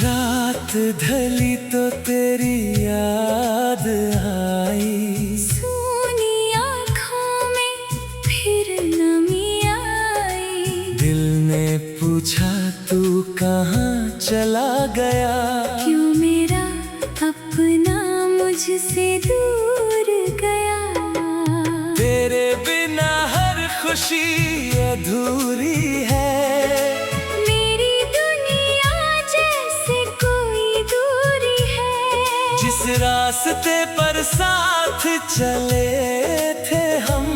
रात ढली तो तेरी याद आई, सूनी आँखों में फिर नमी आई। दिल ने पूछा तू कहाँ चला गया, क्यों मेरा अपना मुझसे दूर गया। तेरे बिना हर खुशी अधूरी है, जिस रास्ते पर साथ चले थे हम,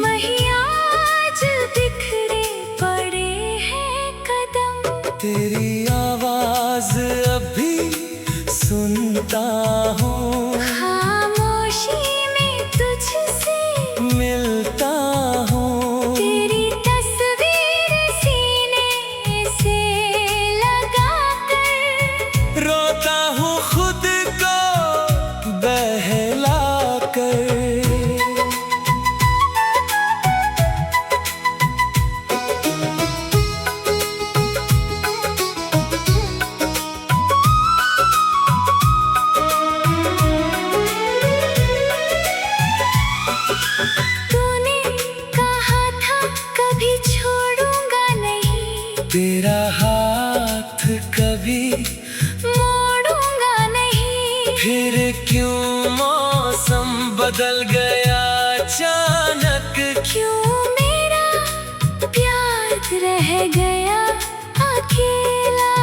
वहीं आज बिखरे पड़े हैं कदम। तेरी आवाज अभी सुनता हूँ, खामोशी में तुझसे मिलता हूँ। तेरी तस्वीर सीने से लगा कर रोता हूँ खुद बहला कर। तूने कहा था कभी छोड़ूंगा नहीं, तेरा हाथ कभी मोड़ूंगा नहीं। फिर क्यों मौसम बदल गया अचानक, क्यों मेरा प्यार रह गया अकेला।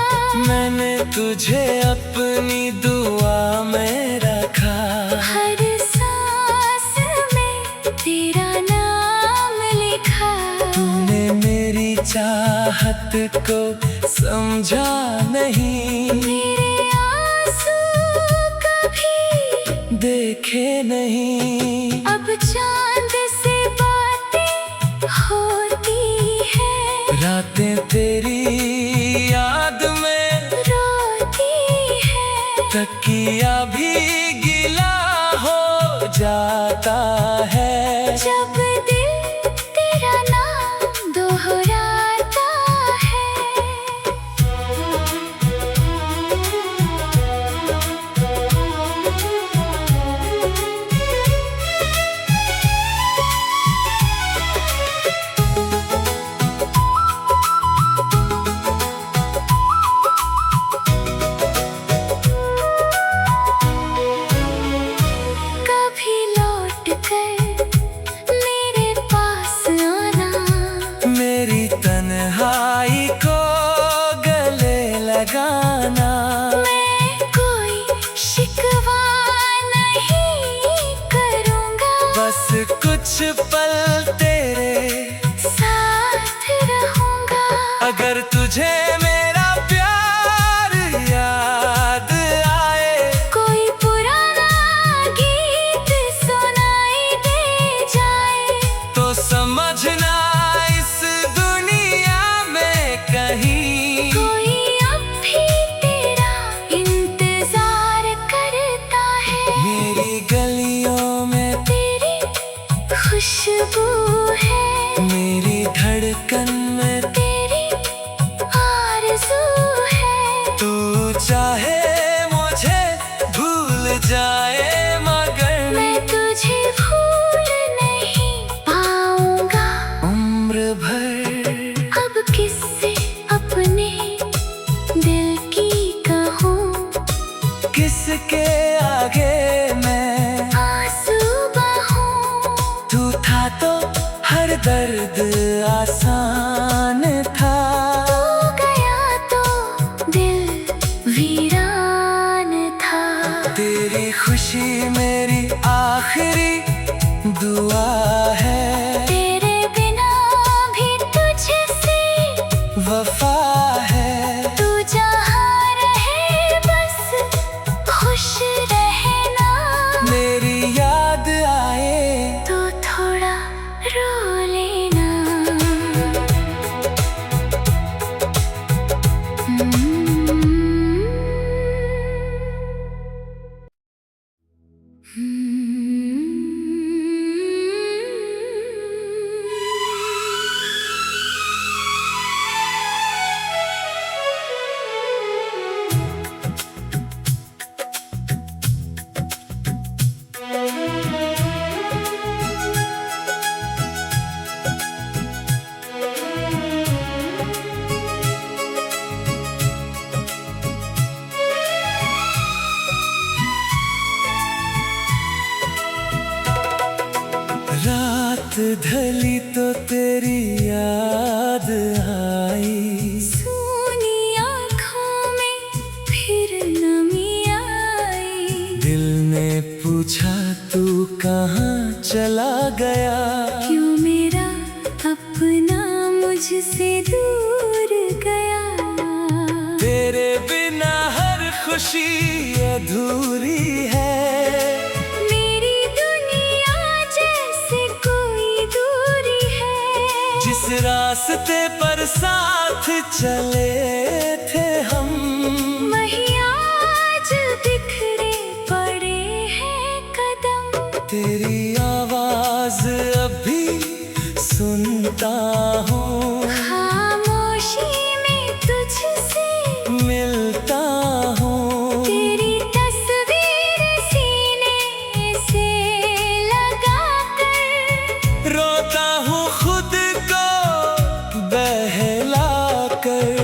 मैंने तुझे अपनी दुआ में रखा, हर सांस में तेरा नाम लिखा। तूने मेरी चाहत को समझा नहीं, मेरे आंसू कभी देखे नहीं। अब चांद से बातें होती है, रातें तेरी याद में रोती है। तकिया भी गीला हो जाता है, जब दिल तेरा नाम दोहराता है। कभी लौट कर मेरे पास आना, मेरी तन्हाई को गले लगाना। मैं कोई शिकवा नहीं करूँगा, बस कुछ पल तेरे साथ रहूँगा। अगर तुझे मेरा प्यार याद आए, कोई पुराना गीत सुनाई दे जाए, तो समझना इस दुनिया में कहीं कोई अब भी तेरा इंतजार करता है। मेरी गलियों में तेरी खुशबू है, मेरी धड़कन में तेरी आरज़ू है। तू चाहे मुझे भूल जाए, मगर मैं तुझे भूल नहीं पाऊंगा उम्र भर। अब किससे अपने दिल की कहूँ, किसके आगे मैं आंसू बहाऊं। तू था तो हर दर्द आसान था, तू गया तो दिल वीरान था। तेरी खुशी मेरी आखिरी दुआ है, तेरे बिना भी तुझसे वफा कहाँ चला गया? क्यों मेरा अपना मुझसे दूर गया? तेरे बिना हर खुशी अधूरी है। मेरी दुनिया जैसे कोई दूरी है। जिस रास्ते पर साथ चले थे हम, वहीं आज बिखरे पड़े हैं कदम। तेरी आवाज अभी सुनता हूँ, खामोशी में तुझसे मिलता हूँ। तेरी तस्वीर सीने से लगा कर रोता हूँ खुद को बहला कर।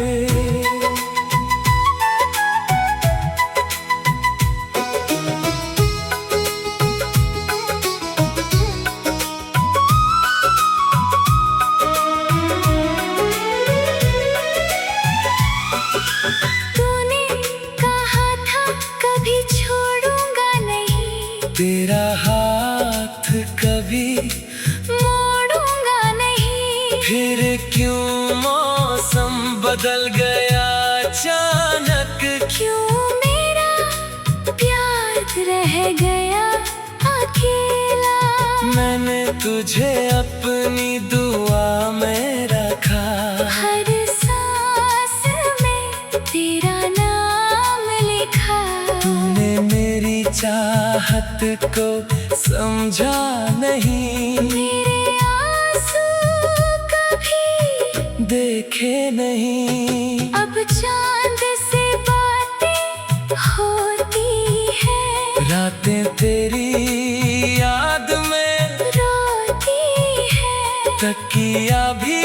तूने कहा था कभी छोड़ूंगा नहीं, तेरा हाथ कभी मोड़ूंगा नहीं। फिर क्यों मौसम बदल गया अचानक? क्यों मेरा प्यार रह गया अकेला? मैंने तुझे अपनी दुआ में रखा, हर सांस में तेरा नाम लिखा। तूने मेरी चाहत को समझा नहीं, मेरे आंसू कभी देखे नहीं। अब चांद से बातें होती है, रातें तेरी याद में रोती है। तकिया भी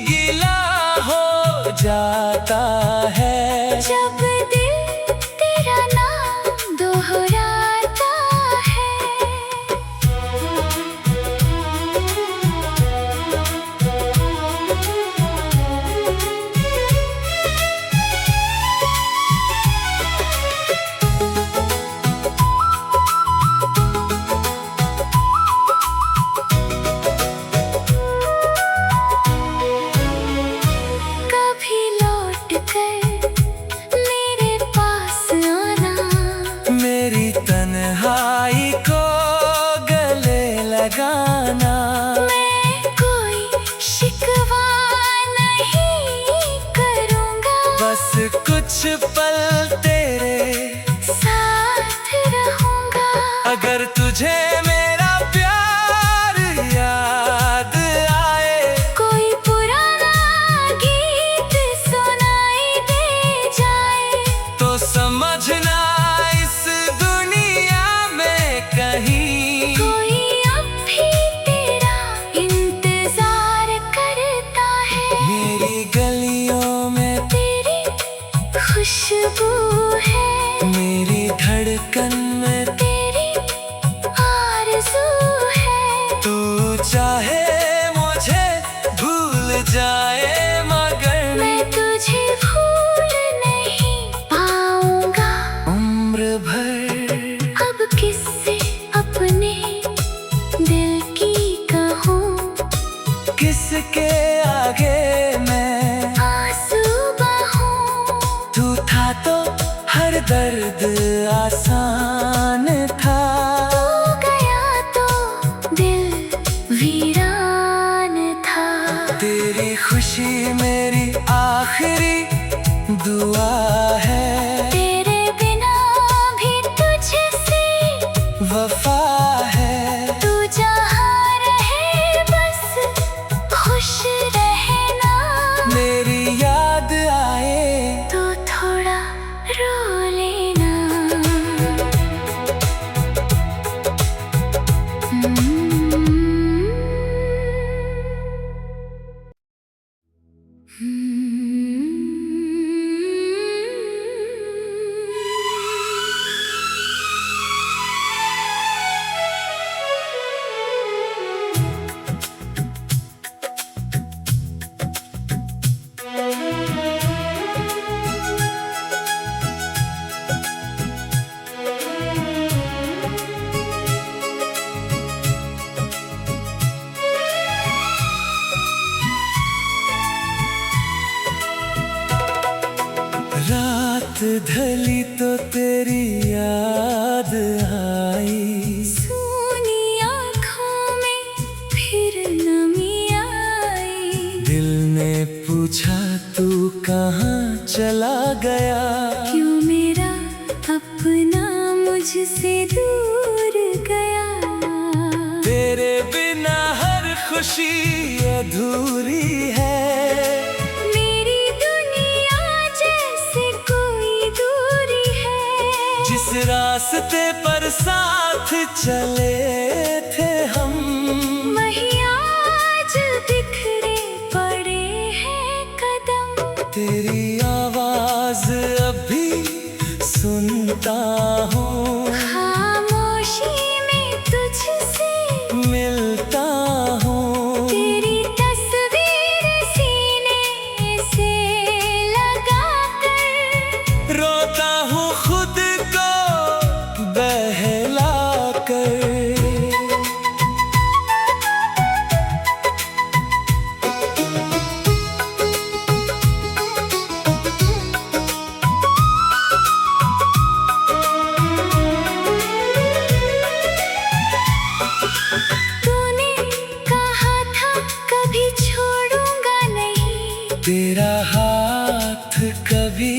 गीला हो जाता है। जब दिल तेरा नाम दोहराता है। कभी लौट कर मेरे पास आना, मेरी तन्हाई को गले लगाना। मैं कोई शिकवा नहीं करूँगा। बस कुछ पल तेरे साथ रहूँगा। अगर तुझे मेरा प्यार याद आए, कोई पुराना गीत सुनाई दे जाए, तो समझना इस दुनिया में कहीं कोई अब भी तेरा इंतजार करता है। मेरी गलियों में तेरी खुशबू है, मेरी धड़कन में तेरी आरज़ू है। तू चाहे मुझे भूल जाए, मगर मैं तुझे भूल नहीं पाऊंगा उम्र भर। अब किससे अपने दिल की कहूँ, किसके आगे मैं आंसू बहाऊं। तू था तो हर दर्द आसान था। तू गया तो दिल वीरान था। तेरी खुशी मेरी आखिरी दुआ है। तेरे बिना भी तुझसे वफा है। तू जहाँ रहे बस खुश रहना। मेरी याद आए तो थोड़ा रो लेना। ढली तो तेरी याद आई, सूनी आँखों में फिर नमी आई। दिल ने पूछा तू कहाँ चला गया, क्यों मेरा अपना मुझसे दूर गया। तेरे बिना हर खुशी अधूरी है, मेरी दुनिया जैसे कोई दूरी है। जिस रास्ते पर साथ चले थे हम, वहीं आज बिखरे पड़े हैं कदम। तेरी आवाज अभी सुनता हूँ, खामोशी में तुझसे मिलता हूँ। तेरी तस्वीर सीने से लगा कर, रोता हूँ खुद को बहला कर। तूने कहा था कभी छोड़ूंगा नहीं, तेरा हाथ कभी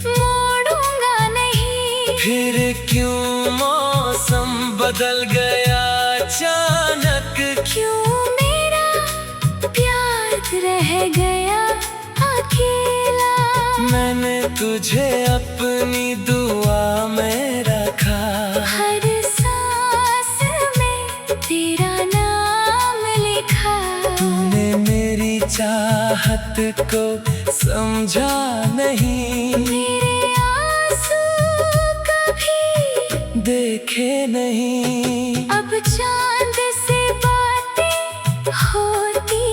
मोड़ूंगा नहीं। फिर क्यों मौसम बदल गया अचानक, क्यों मेरा प्यार रह गया अकेला। मैंने तुझे अपनी दुआ में रखा, हर सांस में तेरा नाम लिखा। तूने मेरी चाहत को समझा नहीं, मेरे आंसू कभी देखे नहीं। अब चांद से बातें होती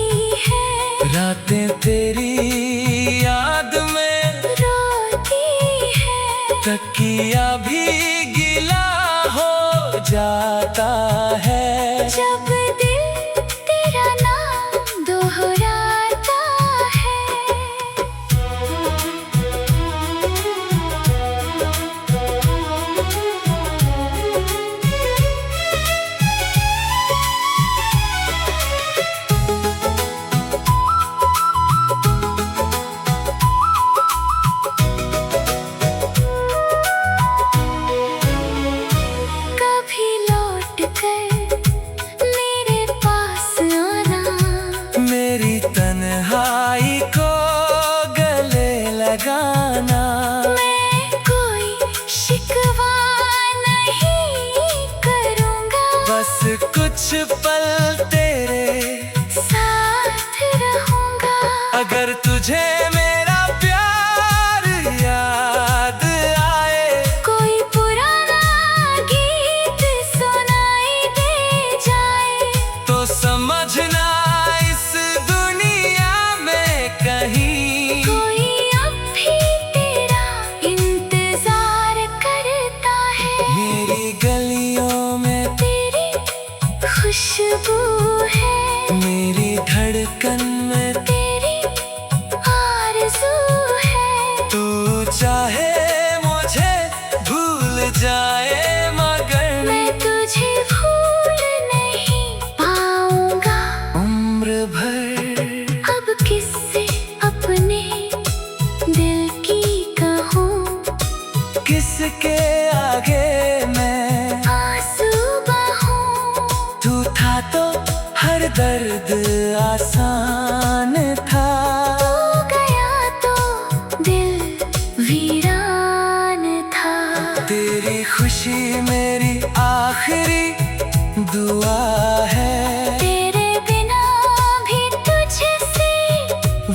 है, रातें तेरी याद में रोती है। तकिया भी गीला हो जाता है, जब दिल तेरा नाम दोहराता है। कभी लौट कर मेरे पास आना, मेरी तन्हाई को गले लगाना। मैं कोई शिकवा नहीं करूँगा, बस कुछ पल तेरे साथ रहूँगा। अगर तुझे मेरा प्यार याद आए, कोई पुराना गीत सुनाई दे जाए, तो समझना इस दुनिया में कहीं कोई अब भी तेरा इंतजार करता है। मेरी गलियों में तेरी खुशबू है, मेरी धड़कन में तेरी आरज़ू है। तू चाहे मुझे भूल जाए, मगर मैं तुझे भूल नहीं पाऊंगा उम्र भर। अब किससे अपने दिल की कहूँ, किसके आगे मैं आंसू बहूँ। तू था तो हर दर्द आसान था, तू गया तो दिल वीरान था। तेरी खुशी मेरी आखिरी दुआ है, तेरे बिना भी तुझसे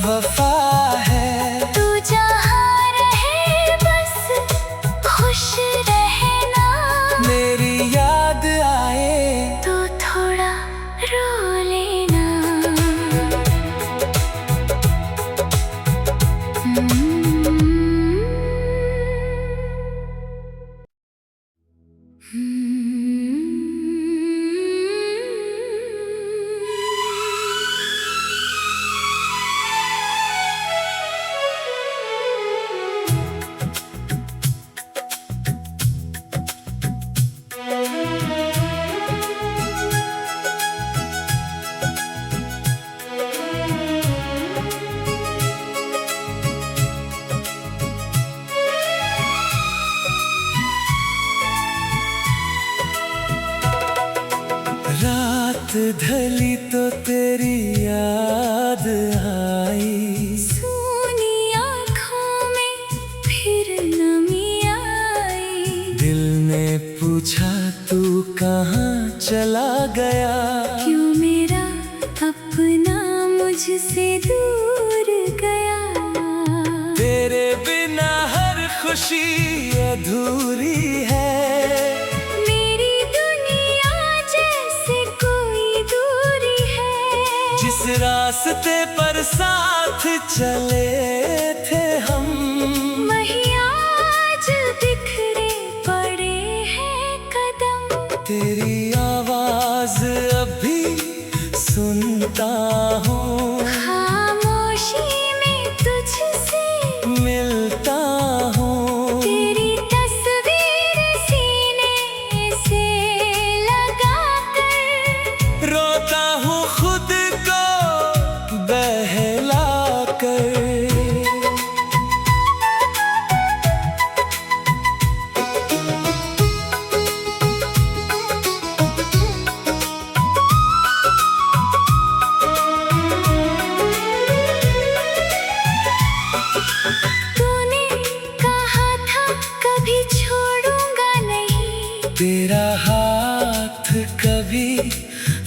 वफा है। तू जहाँ रहे बस खुश रहना, मेरी याद आए तो थोड़ा रो लेना। ढली तो तेरी याद आई, सूनी आँखों में फिर नमी आई। दिल ने पूछा तू कहाँ चला गया, क्यों मेरा अपना मुझसे दूर गया। तेरे बिना हर खुशी अधूरी है, मेरी दुनिया जैसे कोई दूरी है। जिस रास्ते पर साथ चले थे हम, वहीं आज बिखरे पड़े हैं कदम। तेरी आवाज अभी सुनता हूँ, खामोशी में तुझसे मिलता हूँ। तेरी तस्वीर सीने से लगा कर, रोता हूँ खुद को बहला कर। तूने कहा था कभी छोड़ूंगा नहीं, तेरा हाथ कभी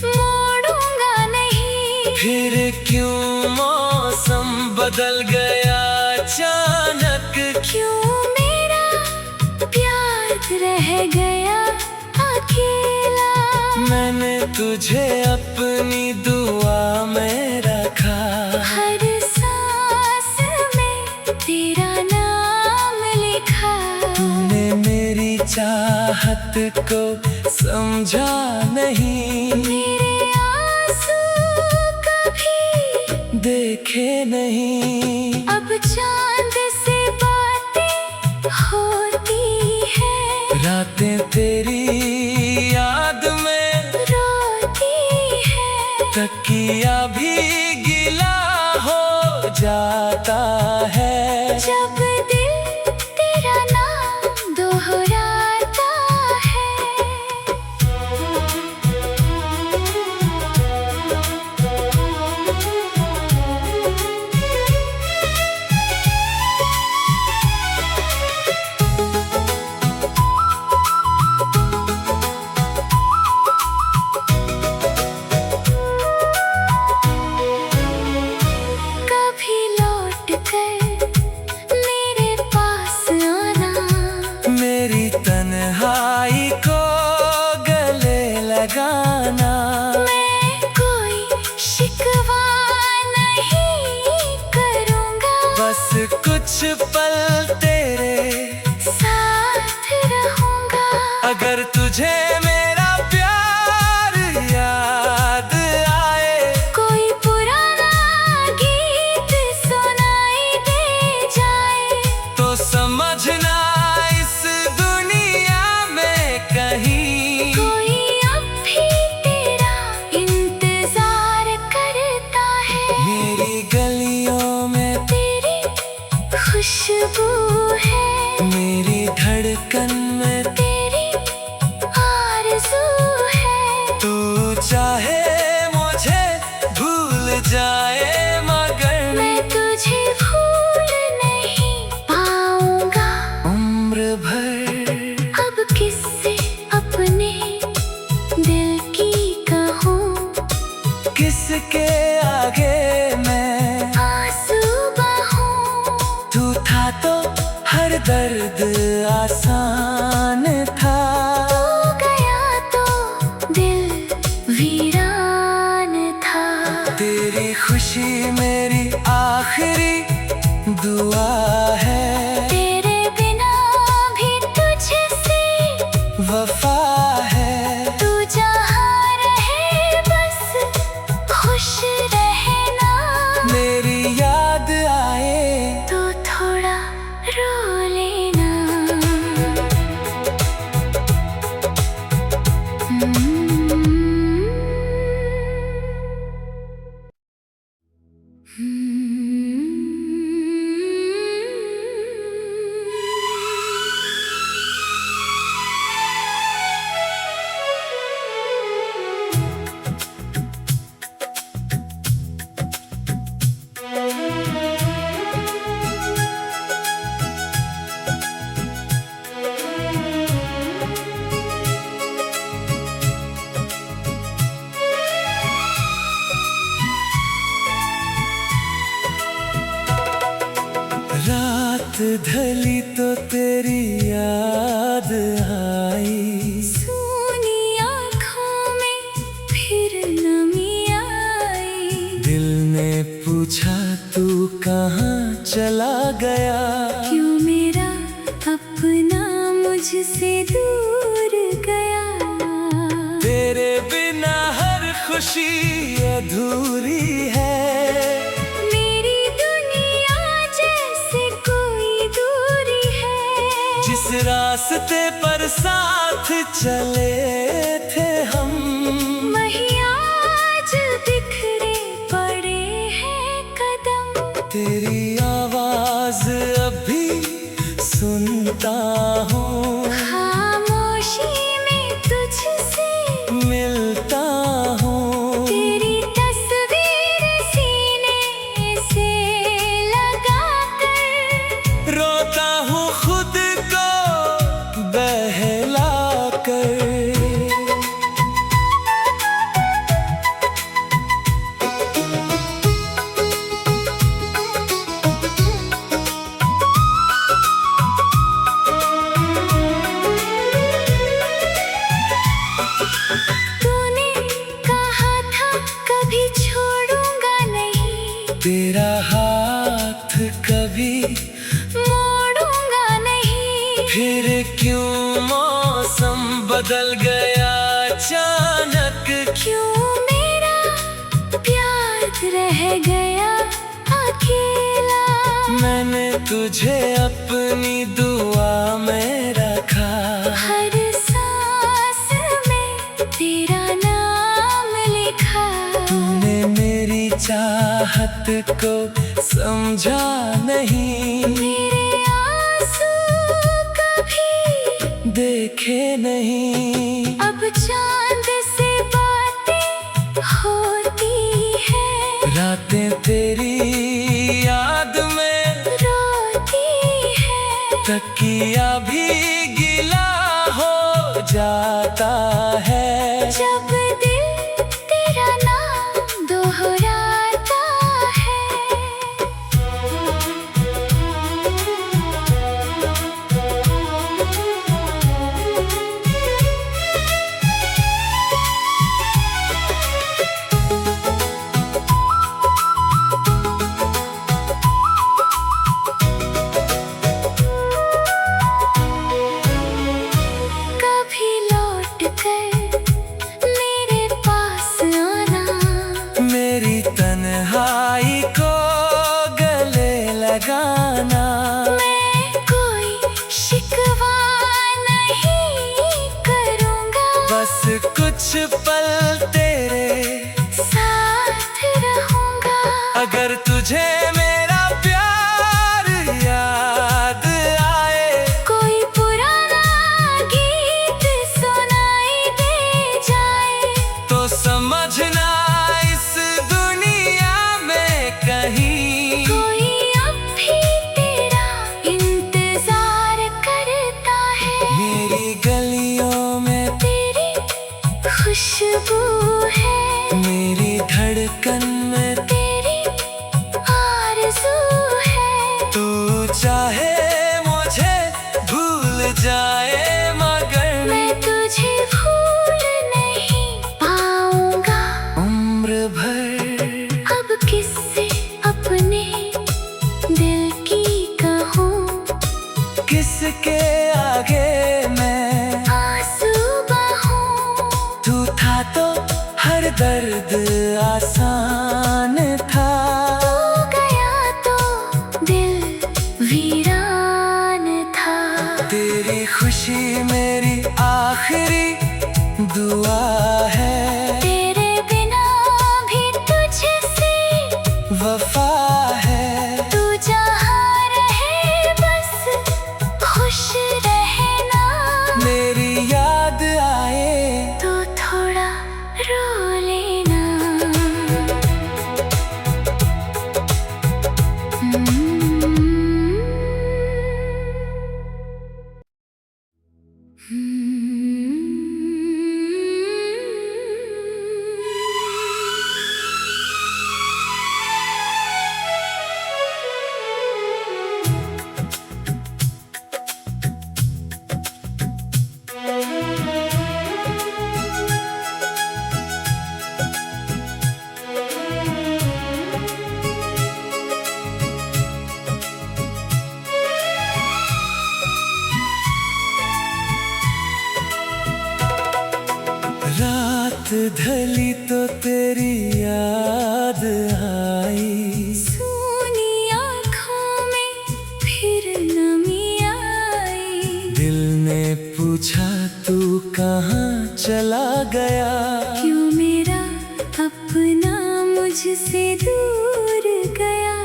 मोड़ूंगा नहीं। फिर क्यों मौसम बदल गया अचानक, क्यों मेरा प्यार रह गया अकेला। मैंने तुझे अपनी दुआ में रखा, हर सांस में तेरा नाम लिखा। तूने मेरी चाहत को समझा नहीं, मेरे आंसू कभी देखे नहीं। अब चांद से बातें होती है, रातें तेरी याद में रोती है। तकिया भी गिला हो जाता है, जब दिल तेरा नाम दोहराता है। कभी लौट कर मेरे पास आना, मेरी तन्हाई को गले लगाना। मैं कोई शिकवा नहीं करूँगा, बस कुछ पल तेरे साथ रहूँगा। अगर तुझे मेरा प्यार याद आए, कोई पुराना गीत सुनाई दे जाए, तो समझना इस दुनिया में कहीं कोई अब भी तेरा इंतजार करता है। मेरी गलियों में तेरी खुशबू है, मेरी धड़कन में तेरी आरज़ू है। तू चाहे मुझे भूल जाए, मगर मैं तुझे भूल नहीं पाऊंगा उम्र भर। अब किससे अपने दिल की कहूँ, किसके आगे मैं आंसू बहूँ। तू था तो हर दर्द आसान था, तू गया तो दिल वीरान था। तेरी खुशी मेरी आखिरी दुआ है, तेरे बिना भी तुझसे वफा है। तू जहाँ रहे बस खुश रहना, मेरी याद आए तो थोड़ा रो लेना। रात ढली तो तेरी याद आई, सूनी आँखों में फिर नमी आई। दिल ने पूछा तू कहाँ चला गया, क्यों मेरा अपना मुझसे दूर गया। तेरे बिना हर खुशी अधूरी है, मेरी दुनिया जैसे कोई दूरी है। जिस रास्ते पर साथ चले थे हम, वहीं आज बिखरे पड़े हैं कदम। तेरी आवाज अभी सुनता हूँ, खामोशी में तुझसे मिलता हूँ। तेरी तस्वीर सीने से लगा कर, रोता हूँ खुद को बहला कर। तूने कहा था कभी छोड़ूंगा नहीं, तेरा हाथ कभी मोड़ूंगा नहीं। फिर क्यों मौसम बदल गया अचानक, क्यों मेरा प्यार रह गया अकेला। मैंने तुझे अपनी दुआ में रखा, हर सांस में तेरा नाम लिखा। तूने मेरी चाहत को समझा नहीं, मेरे आंसू कभी देखे नहीं। अब चांद से बातें होती है, रातें तेरी याद में रोती है। तकिया भी गीला हो जाता है, जब दिल तेरा नाम दोहराता है। कभी लौट कर मेरे पास आना, मेरी तन्हाई को गले लगाना। मैं कोई शिकवा नहीं करूँगा। बस कुछ पल तेरे साथ रहूँगा। अगर तुझे मेरा प्यार याद आए, कोई पुराना गीत सुनाई दे जाए, तो समझना इस दुनिया में कहीं कोई अब भी तेरा इंतजार करता है। मेरी गलियों में तेरी खुशबू है, मेरी धड़कन में तेरी आरज़ू है। तू चाहे मुझे भूल जाए, मगर मैं तुझे भूल नहीं पाऊंगा उम्र भर। अब किससे अपने दिल की कहूँ, किसके आगे मैं आंसू बहाऊं। तू था तो हर दर्द आसान था, तू गया तो दिल वीरान था। तेरी खुशी मेरी आखिरी दुआ है, तेरे बिना भी तुझसे वफा है। तू जहाँ रहे बस खुश रहना। मेरी याद आए तो थोड़ा रो लेना। ढली तो तेरी याद आई, सूनी आँखों में फिर नमी आई। दिल ने पूछा तू कहाँ चला गया, क्यों मेरा अपना मुझसे दूर गया।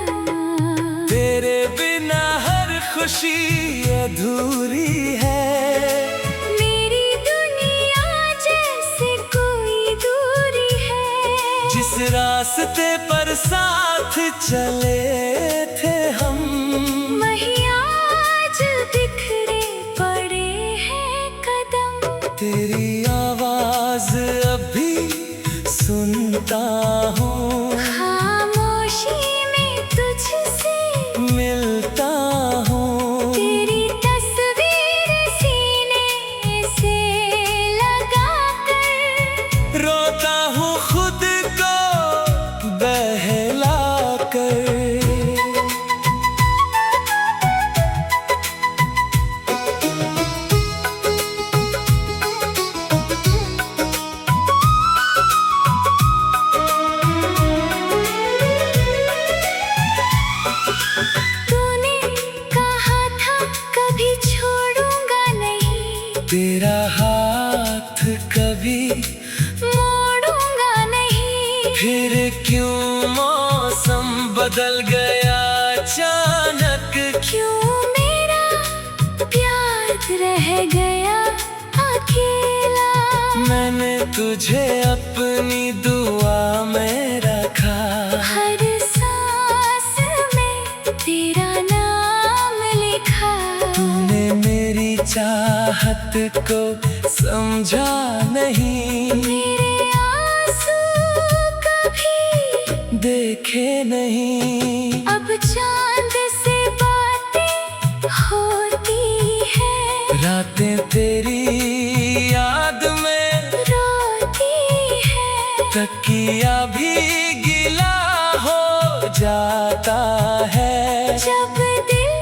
तेरे बिना हर खुशी अधूरी है, मेरी दुनिया जैसे कोई दूरी है। जिस रास्ते पर साथ चले थे हम, वहीं आज बिखरे पड़े हैं कदम। तेरी आवाज अभी सुनता हूँ, खामोशी में तुझसे मिलता हूँ। तेरी तस्वीर सीने से लगाकर, रोता हूँ खुद को बहला कर। तूने कहा था कभी छोड़ूंगा नहीं, तेरा हाथ कभी मोड़ूंगा नहीं। फिर क्यों मौसम बदल गया अचानक, क्यों मेरा प्यार रह गया अकेला। मैंने तुझे अपनी दुआ में रखा, हर सांस में तेरा नाम लिखा। तूने मेरी चाहत को समझा नहीं, मेरे आंसू कभी देखे नहीं। अब चांद से बातें होती है, रातें तेरी याद में रोती है। तकिया भी गीला हो जाता है, जब दिल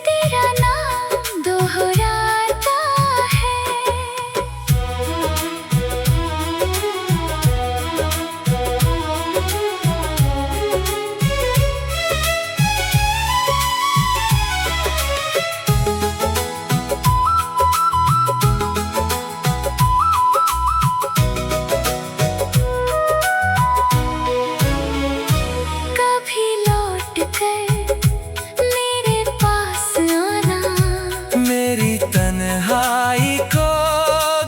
तेरा नाम दोहराता है। कभी लौट कर मेरे पास आना, मेरी तन्हाई को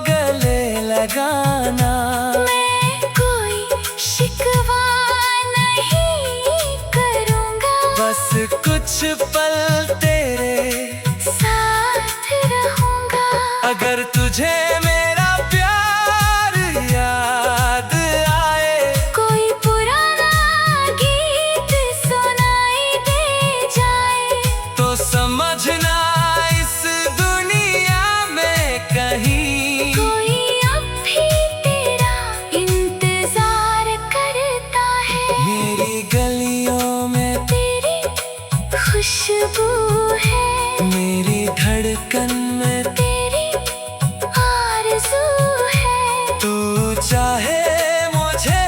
गले लगाना। मैं कोई शिकवा नहीं करूँगा, बस कुछ पल तेरे साथ रहूँगा। अगर तुझे मेरा प्यार याद आए, कोई पुराना गीत सुनाई दे जाए, तो समझना इस दुनिया में कहीं कोई अब भी तेरा इंतजार करता है। मेरी गलियों में तेरी खुशबू है, मेरी धड़कन में तेरी आरज़ू है। तू चाहे मुझे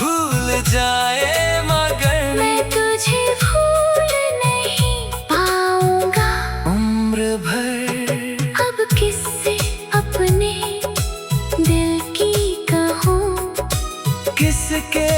भूल जाए, मगर मैं तुझे भूल नहीं पाऊंगा उम्र भर। अब किससे अपने दिल की कहूँ, किसके